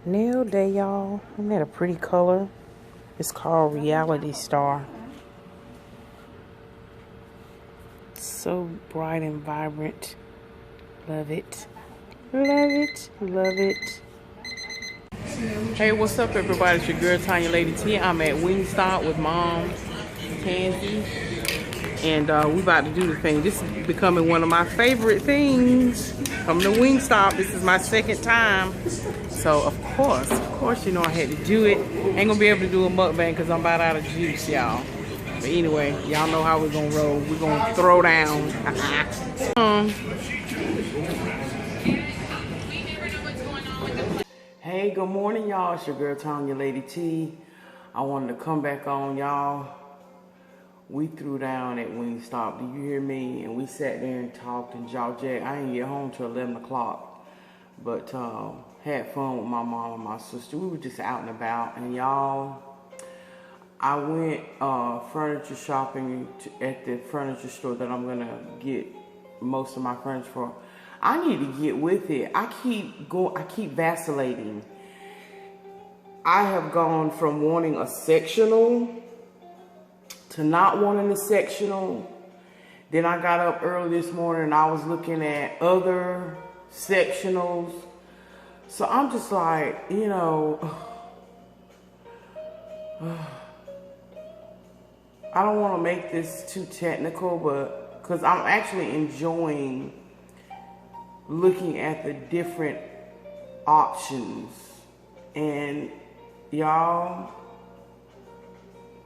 Nail day, y'all. Isn't that a pretty color? It's called Reality Star. So bright and vibrant. Love it. Love it. Love it. Hey, what's up, everybody? It's your girl, Tonya, Lady T. I'm at Wingstop with Mom, Tansy. And we about to do the thing. This is becoming one of my favorite things. Coming to Wingstop. This is my second time. So, of course, you know I had to do it. Ain't gonna be able to do a mukbang because I'm about out of juice, y'all. But anyway, y'all know how we're gonna roll. We're gonna throw down. Hey, good morning, y'all. It's your girl, Tonya, Lady T. I wanted to come back on, y'all. We threw down at Wingstop, do you hear me? And we sat there and talked and jaw-jacked. I didn't get home till 11 o'clock. But had fun with my mom and my sister. We were just out and about. And y'all, I went furniture shopping at the furniture store that I'm going to get most of my furniture for. I need to get with it. I keep vacillating. I have gone from wanting a sectional to not wanting a sectional. Then I got up early this morning and I was looking at other sectionals. So I'm just like, you know, I don't want to make this too technical, but because I'm actually enjoying looking at the different options. And y'all,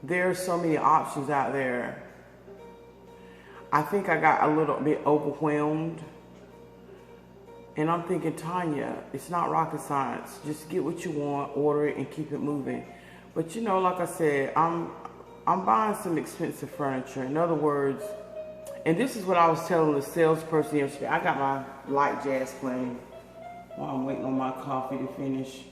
there are so many options out there. I think I got a little bit overwhelmed. And I'm thinking, Tonya, it's not rocket science. Just get what you want, order it, and keep it moving. But you know, like I said, I'm buying some expensive furniture. In other words, and this is what I was telling the salesperson yesterday. I got my light jazz playing while I'm waiting on my coffee to finish.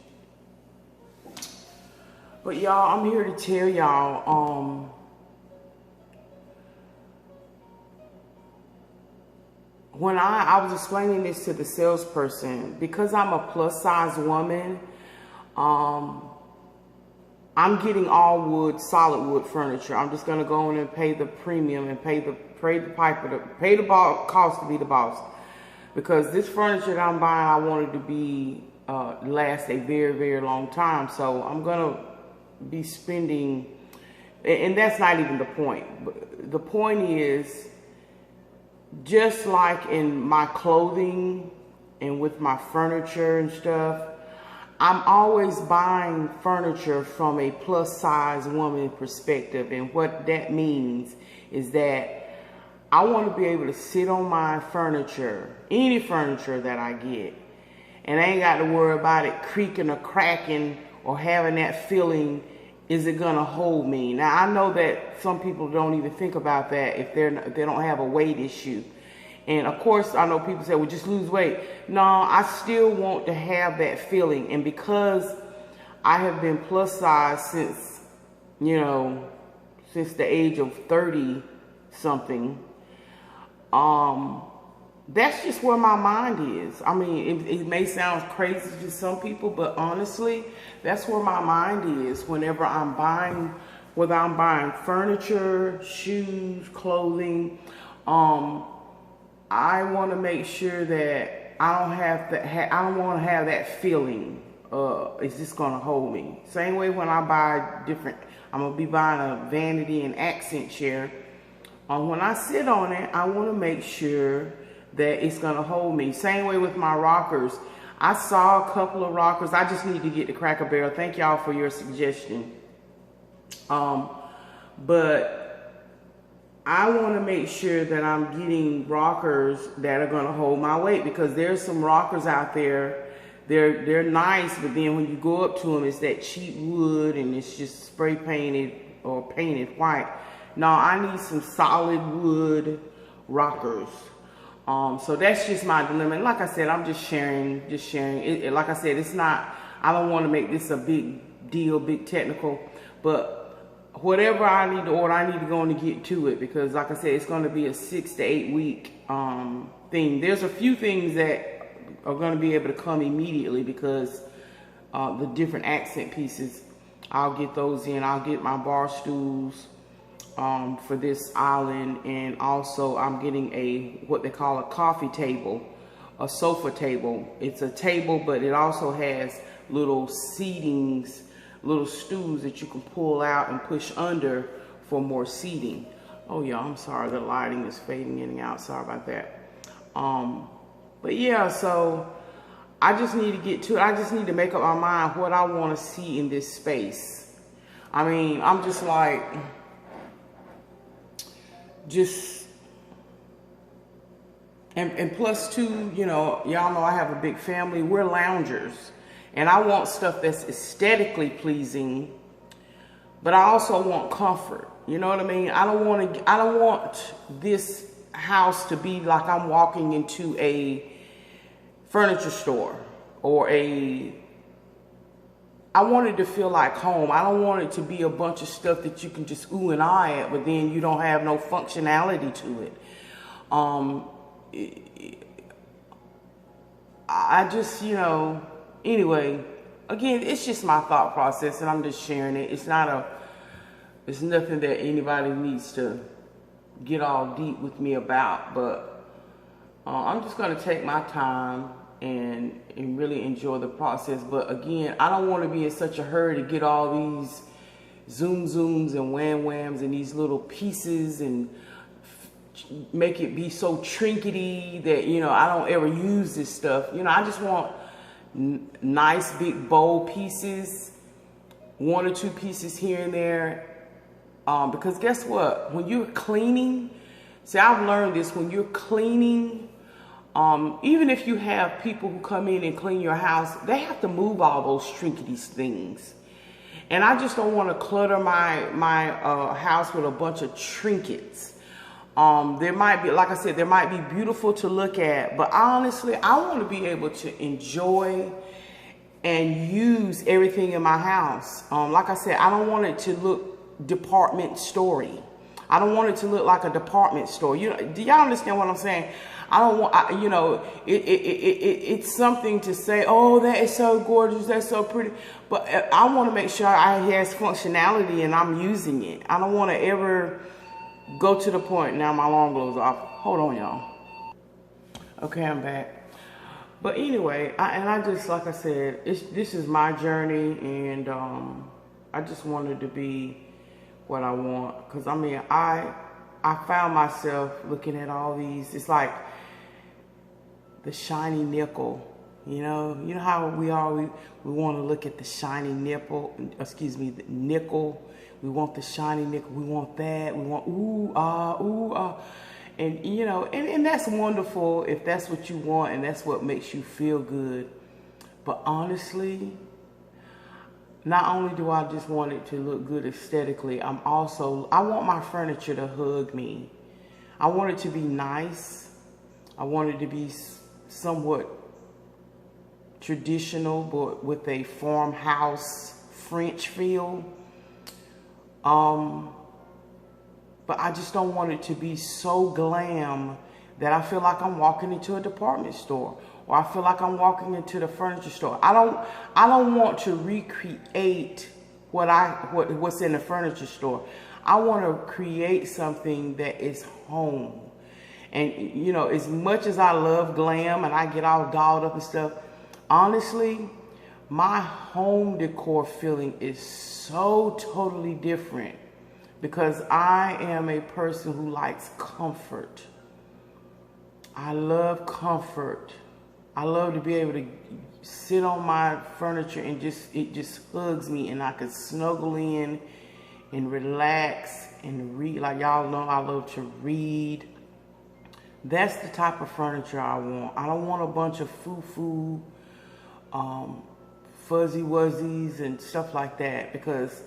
But y'all, I'm here to tell y'all, when I was explaining this to the salesperson, because I'm a plus size woman, I'm getting all wood, solid wood furniture. I'm just gonna go in and pay the premium and pay the cost to be the boss. Because this furniture that I'm buying, I want it to be last a very, very long time. So I'm gonna be spending, and that's not even the point. But the point is, just like in my clothing and with my furniture and stuff, I'm always buying furniture from a plus size woman perspective. And what that means is that I want to be able to sit on my furniture, any furniture that I get, and I ain't got to worry about it creaking or cracking or having that feeling, is it gonna hold me? Now I know that some people don't even think about that if they don't have a weight issue. And of course, I know people say, well, just lose weight. No, I still want to have that feeling. And because I have been plus size since, you know, since the age of 30 something, that's just where my mind is. I mean, it may sound crazy to some people, but honestly, that's where my mind is whenever I'm buying, whether I'm buying furniture, shoes, clothing. I want to make sure that I don't want to have that feeling, is this going to hold me? Same way when I buy I'm going to be buying a vanity and accent chair. When I sit on it, I want to make sure that it's going to hold me. Same way with my rockers. I saw a couple of rockers. I just need to get the Cracker Barrel. Thank y'all for your suggestion. But I want to make sure that I'm getting rockers that are going to hold my weight, because there's some rockers out there. They're nice, but then when you go up to them, it's that cheap wood and it's just spray painted or painted white. No, I need some solid wood rockers. So that's just my dilemma. And like I said, I'm just sharing. Like I said, it's not, I don't want to make this a big deal, big technical, but whatever I need to order, I need to go and get to it, because like I said, it's going to be a 6 to 8 week thing. There's a few things that are going to be able to come immediately because the different accent pieces. I'll get those in. I'll get my bar stools for this island, and also I'm getting what they call a coffee table, a sofa table. It's a table, but it also has little seatings, little stools that you can pull out and push under for more seating. Oh yeah, I'm sorry, the lighting is fading in and out. Sorry about that. But yeah, so I just need to get to it. I just need to make up my mind what I want to see in this space. I mean, I'm just like, and plus too, you know, y'all know I have a big family. We're loungers, and I want stuff that's aesthetically pleasing, but I also want comfort. You know what I mean? I don't want this house to be like I'm walking into a furniture store or I want it to feel like home. I don't want it to be a bunch of stuff that you can just ooh and ah at, but then you don't have no functionality to it. I just, you know, anyway, again, it's just my thought process, and I'm just sharing it. It's nothing that anybody needs to get all deep with me about, but I'm just going to take my time and really enjoy the process. But again, I don't want to be in such a hurry to get all these zooms and whams and these little pieces and make it be so trinkety that, you know, I don't ever use this stuff. You know, I just want nice big bold pieces, 1 or 2 pieces here and there. Because guess what? When you're cleaning, see, I've learned this, when you're cleaning, even if you have people who come in and clean your house, they have to move all those trinkety things. And I just don't want to clutter my house with a bunch of trinkets. There might be, like I said, there might be beautiful to look at, but honestly, I want to be able to enjoy and use everything in my house. Like I said, I don't want it to look department store-y. I don't want it to look like a department store. You know, do y'all understand what I'm saying? I don't want, you know, it's something to say, oh, that is so gorgeous, that's so pretty. But I want to make sure it has functionality and I'm using it. I don't want to ever go to the point, now my alarm goes off. Hold on, y'all. Okay, I'm back. But anyway, I just, like I said, this is my journey, and I just wanted to be what I want. Because, I mean, I found myself looking at all these, it's like the shiny nickel, you know how we want to look at the shiny nickel, the nickel. We want the shiny nickel, we want that, we want ooh, ah. And, you know, and that's wonderful if that's what you want and that's what makes you feel good. But honestly, not only do I just want it to look good aesthetically, I want my furniture to hug me. I want it to be nice. I want it to be somewhat traditional, but with a farmhouse French feel. But I just don't want it to be so glam that I feel like I'm walking into a department store, or I feel like I'm walking into the furniture store. I don't want to recreate what's in the furniture store. I want to create something that is home. And, you know, as much as I love glam and I get all dolled up and stuff, honestly, my home decor feeling is so totally different because I am a person who likes comfort. I love comfort. I love to be able to sit on my furniture and it just hugs me, and I can snuggle in and relax and read. Like y'all know, I love to read. That's the type of furniture I want. I don't want a bunch of foo-foo, fuzzy wuzzies and stuff like that, because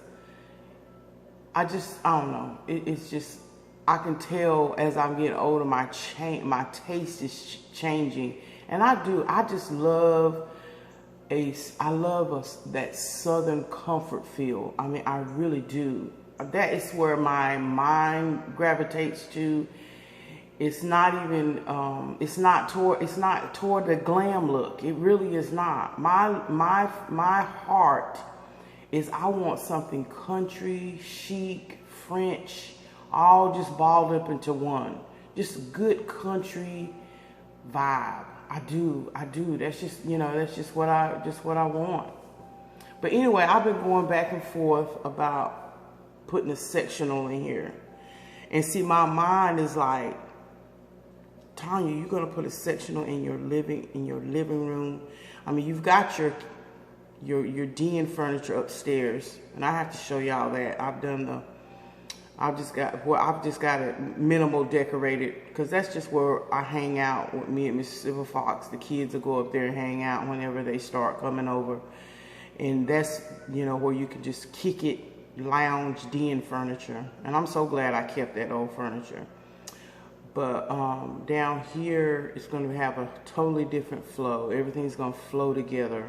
I don't know. It's just, I can tell as I'm getting older, my taste is changing. And I just love that Southern comfort feel. I mean, I really do. That is where my mind gravitates to. It's not even, it's not toward the glam look. It really is not. My heart is, I want something country, chic, French, all just balled up into one. Just good country vibe. I do. That's just, that's just what I want. But anyway, I've been going back and forth about putting a sectional in here. And see, my mind is like, Tonya, you're gonna put a sectional in your living room. I mean, you've got your den furniture upstairs, and I have to show y'all that. I've just got it minimal decorated, because that's just where I hang out with me and Miss Silver Fox. The kids will go up there and hang out whenever they start coming over, and that's where you can just kick it, lounge den furniture. And I'm so glad I kept that old furniture. But down here, it's going to have a totally different flow. Everything's going to flow together,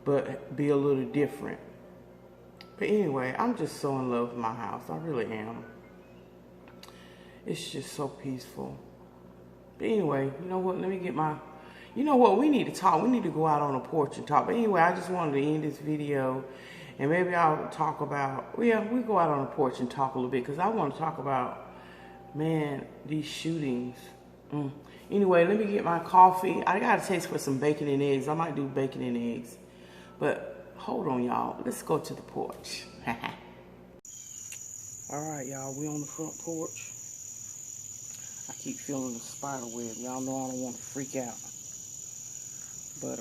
but be a little different. But anyway, I'm just so in love with my house. I really am. It's just so peaceful. But anyway, you know what? Let me get my... You know what? We need to talk. We need to go out on the porch and talk. But anyway, I just wanted to end this video. And maybe I'll talk about... Yeah, we go out on the porch and talk a little bit. Because I want to talk about... Man, these shootings. Anyway, let me get my coffee. I got a taste for some bacon and eggs. I might do bacon and eggs. But hold on, y'all. Let's go to the porch. Alright, y'all. We on the front porch. I keep feeling the spider web. Y'all know I don't want to freak out. But,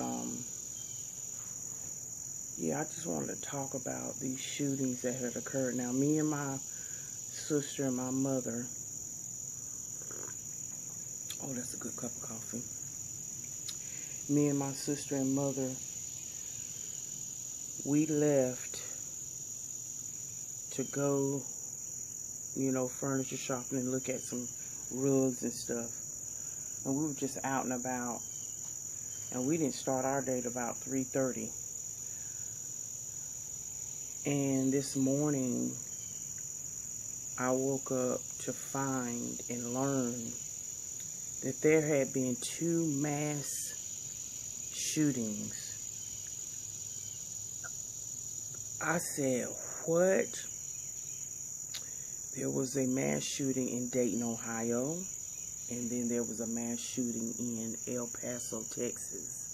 yeah, I just wanted to talk about these shootings that had occurred. Now, me and my sister and my mother... Oh, that's a good cup of coffee. Me and my sister and mother, we left to go, furniture shopping and look at some rugs and stuff. And we were just out and about. And we didn't start our day at about 3:30. And this morning, I woke up to find and learn that there had been 2 mass shootings. I said, what? There was a mass shooting in Dayton, Ohio, and then there was a mass shooting in El Paso, Texas.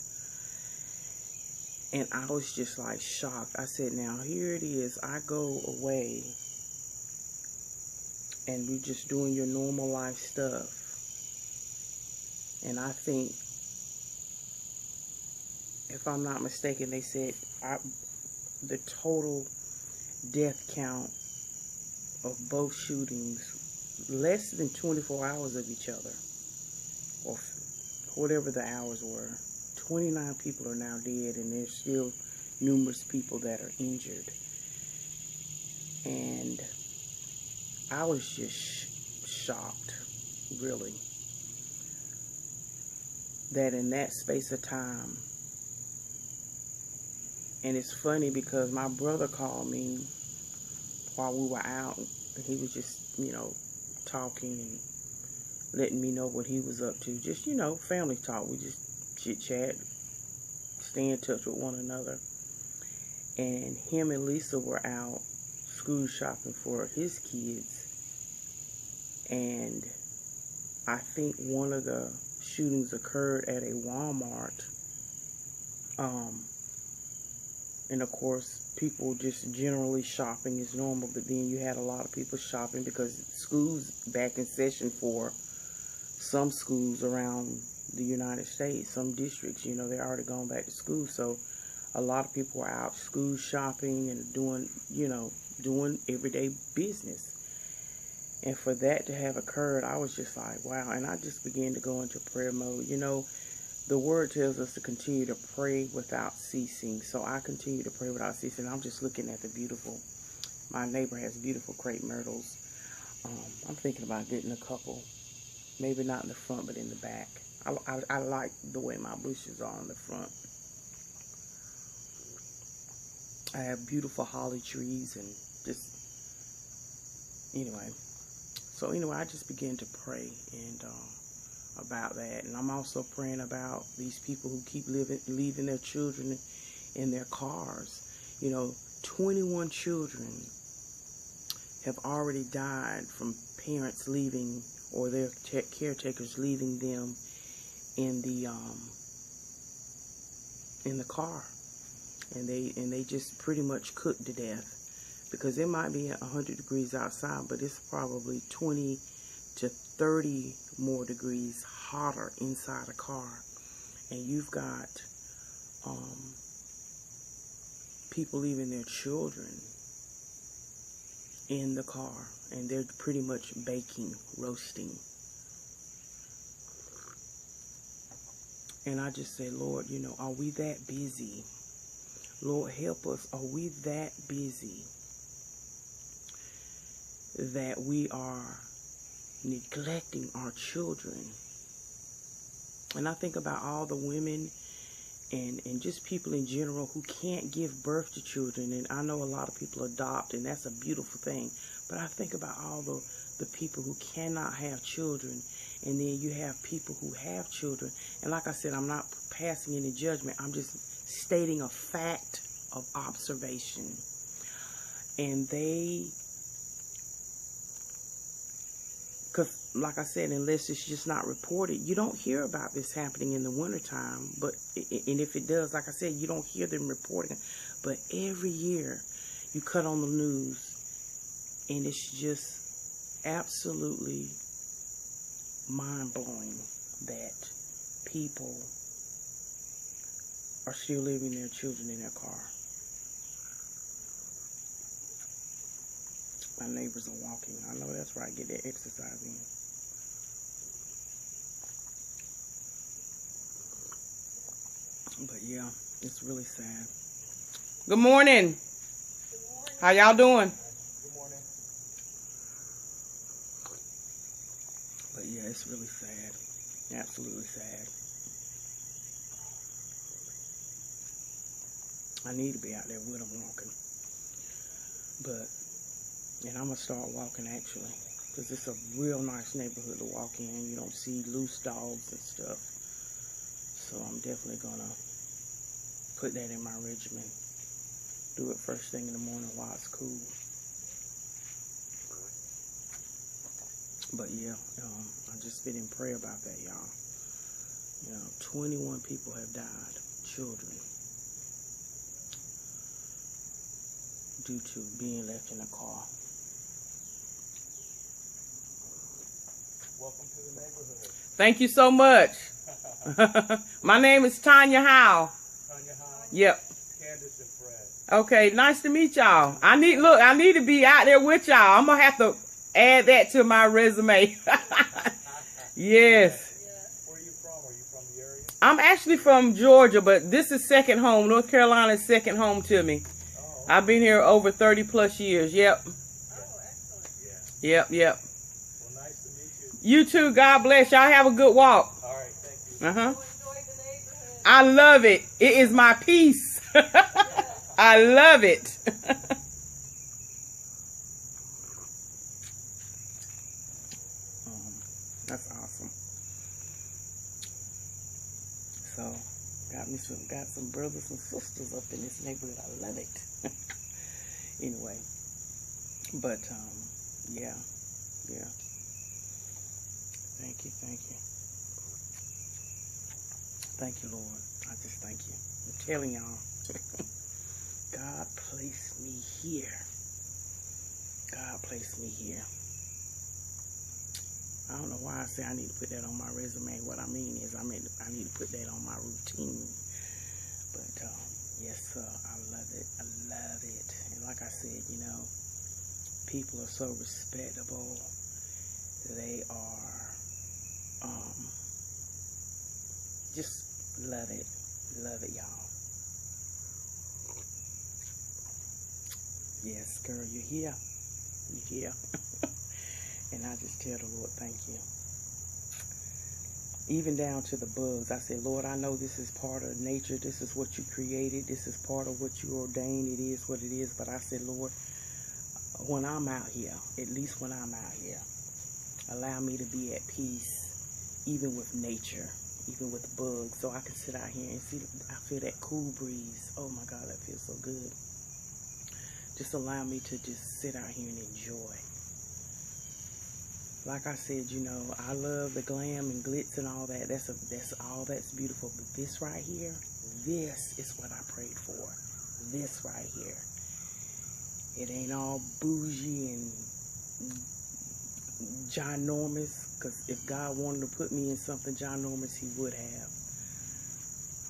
And I was just like shocked. I said, now here it is. I go away and we're just doing your normal life stuff. And I think, if I'm not mistaken, they said the total death count of both shootings, less than 24 hours of each other, or whatever the hours were. 29 people are now dead, and there's still numerous people that are injured. And I was just shocked, really, that in that space of time. And it's funny because my brother called me while we were out, and he was just, talking and letting me know what he was up to. Just, family talk. We just chit-chat, stay in touch with one another. And him and Lisa were out school shopping for his kids. And I think one of the shootings occurred at a Walmart. And of course, people just generally shopping is normal, but then you had a lot of people shopping because school's back in session for some schools around the United States, some districts, they're already gone back to school. So a lot of people are out school shopping and doing everyday business. And for that to have occurred, I was just like, wow. And I just began to go into prayer mode. The word tells us to continue to pray without ceasing. So I continue to pray without ceasing. I'm just looking at my neighbor has beautiful crepe myrtles. I'm thinking about getting a couple. Maybe not in the front, but in the back. I like the way my bushes are in the front. I have beautiful holly trees and just, anyway. So anyway, I just began to pray and about that. And I'm also praying about these people who keep leaving their children in their cars. You know, 21 children have already died from parents leaving, or their caretakers leaving them in the car, and they just pretty much cooked to death, because it might be 100 degrees outside, but it's probably 20 to 30 more degrees hotter inside a car, and you've got people leaving their children in the car, and they're pretty much baking, roasting. And I just say, Lord, you know, are we that busy? Lord, help us. Are we that busy that we are neglecting our children? And I think about all the women and just people in general who can't give birth to children. And I know a lot of people adopt, and that's a beautiful thing. But I think about all the people who cannot have children. And then you have people who have children. And like I said, I'm not passing any judgment. I'm just stating a fact of observation. And because like I said, unless it's just not reported, you don't hear about this happening in the wintertime. And if it does, like I said, you don't hear them reporting. But every year you cut on the news, and it's just absolutely mind-blowing that people are still leaving their children in their car. My neighbors are walking. I know that's right. Get their exercise in. But yeah, it's really sad. Good morning. Good morning. How y'all doing? Good morning. But yeah, it's really sad. Absolutely sad. I need to be out there with them walking. And I'm going to start walking actually. Because it's a real nice neighborhood to walk in. You don't see loose dogs and stuff. So I'm definitely going to put that in my regimen. Do it first thing in the morning while it's cool. But yeah, I just been in prayer about that, y'all. You know, 21 people have died, children, due to being left in a car. Welcome to the neighborhood. Thank you so much. My name is Tonya Howell. Tonya Howell. Yep. Candace and Fred. Okay, nice to meet y'all. I need to be out there with y'all. I'm gonna have to add that to my resume. Yes. Where are you from? Are you from the area? I'm actually from Georgia, but this is second home. North Carolina is second home to me. Oh, okay. I've been here over 30 plus years. Yep. Oh, excellent. Yeah. Yep. Well, nice to meet you. You too. God bless. Y'all have a good walk. All right, thank you. Uh-huh. Enjoy the neighborhood. I love it. It is my peace. I love it. That's awesome. So, got some brothers and sisters up in this neighborhood. I love it. Anyway, but yeah. Thank you. Thank you, Lord. I just thank you. I'm telling y'all, God placed me here. God placed me here. I don't know why I say I need to put that on my resume. What I mean is I need to put that on my routine. But yes, sir, I love it. I love it. And like I said, you know, people are so respectable. They are just love it. Love it, y'all. Yes, girl, you're here. You're here. And I just tell the Lord, thank you. Even down to the bugs. I say, Lord, I know this is part of nature. This is what you created. This is part of what you ordained. It is what it is. But I said, Lord, when I'm out here, at least when I'm out here, Allow me to be at peace, even with nature, even with bugs. So I can sit out here and I feel that cool breeze. Oh my God, that feels so good. Just allow me to just sit out here and enjoy. Like I said, you know, I love the glam and glitz and all that. That's all that's beautiful. But this right here, this is what I prayed for. This right here. It ain't all bougie and ginormous. Because if God wanted to put me in something ginormous, he would have.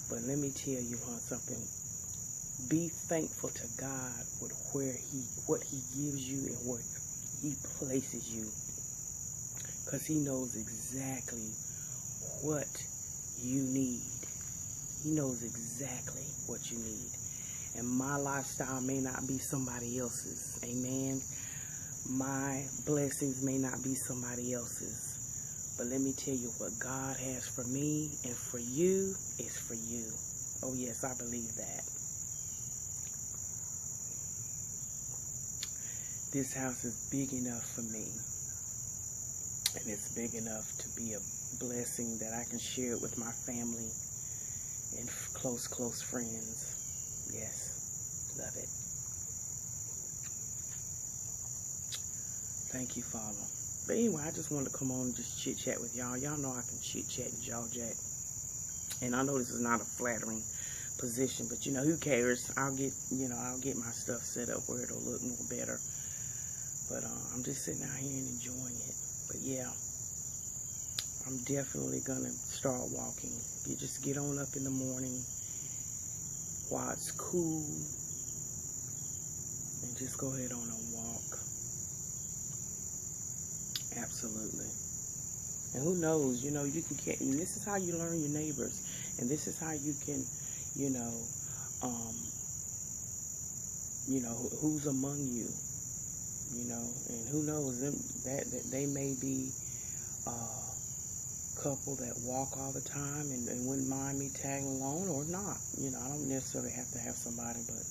But let me tell you something. Be thankful to God with what he gives you and where he places you. Because he knows exactly what you need. He knows exactly what you need. And my lifestyle may not be somebody else's. Amen. My blessings may not be somebody else's. But let me tell you, what God has for me and for you is for you. Oh yes, I believe that. This house is big enough for me. And it's big enough to be a blessing that I can share it with my family and close friends. Yes, love it. Thank you, Father. But anyway, I just wanted to come on and just chit-chat with y'all. Y'all know I can chit-chat and jaw-jack. And I know this is not a flattering position, but you know, who cares? I'll get my stuff set up where it'll look more better. But I'm just sitting out here and enjoying it. But yeah, I'm definitely gonna start walking. You just get on up in the morning while it's cool and just go ahead on and walk. Absolutely. And who knows, you know, you can get, and this is how you learn your neighbors, and this is how you can, you know, who's among you. You know, and who knows, that they may be a couple that walk all the time and wouldn't mind me tagging along or not. You know, I don't necessarily have to have somebody, but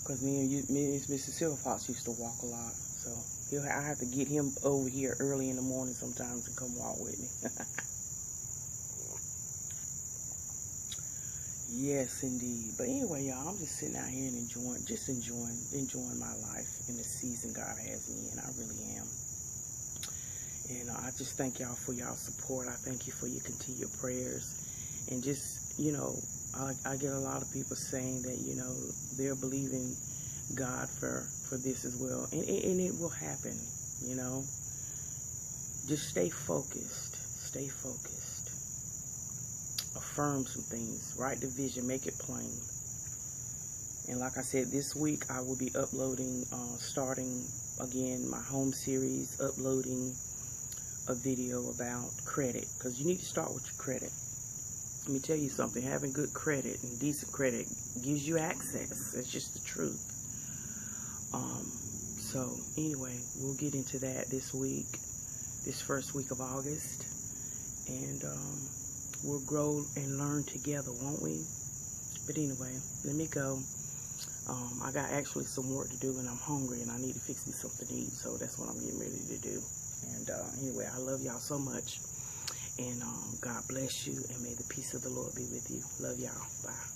because me and Mr. Silverfox used to walk a lot, so I have to get him over here early in the morning sometimes to come walk with me. Yes, indeed. But anyway, y'all, I'm just sitting out here and enjoying my life in the season God has me in. I really am. And I just thank y'all for y'all support. I thank you for your continued prayers. And just, you know, I get a lot of people saying that, you know, they're believing God for this as well. And it will happen, you know. Just stay focused. Stay focused. Affirm some things, write the vision, make it plain. And like I said, this week I will be uploading, starting again my home series, uploading a video about credit, because you need to start with your credit. Let me tell you something, having good credit and decent credit gives you access. It's just the truth. So anyway, we'll get into that this week, this first week of August, and we'll grow and learn together, won't we? But anyway, let me go. I got actually some work to do, and I'm hungry, and I need to fix me something to eat, so that's what I'm getting ready to do. And anyway, I love y'all so much, and God bless you, and may the peace of the Lord be with you. Love y'all. Bye.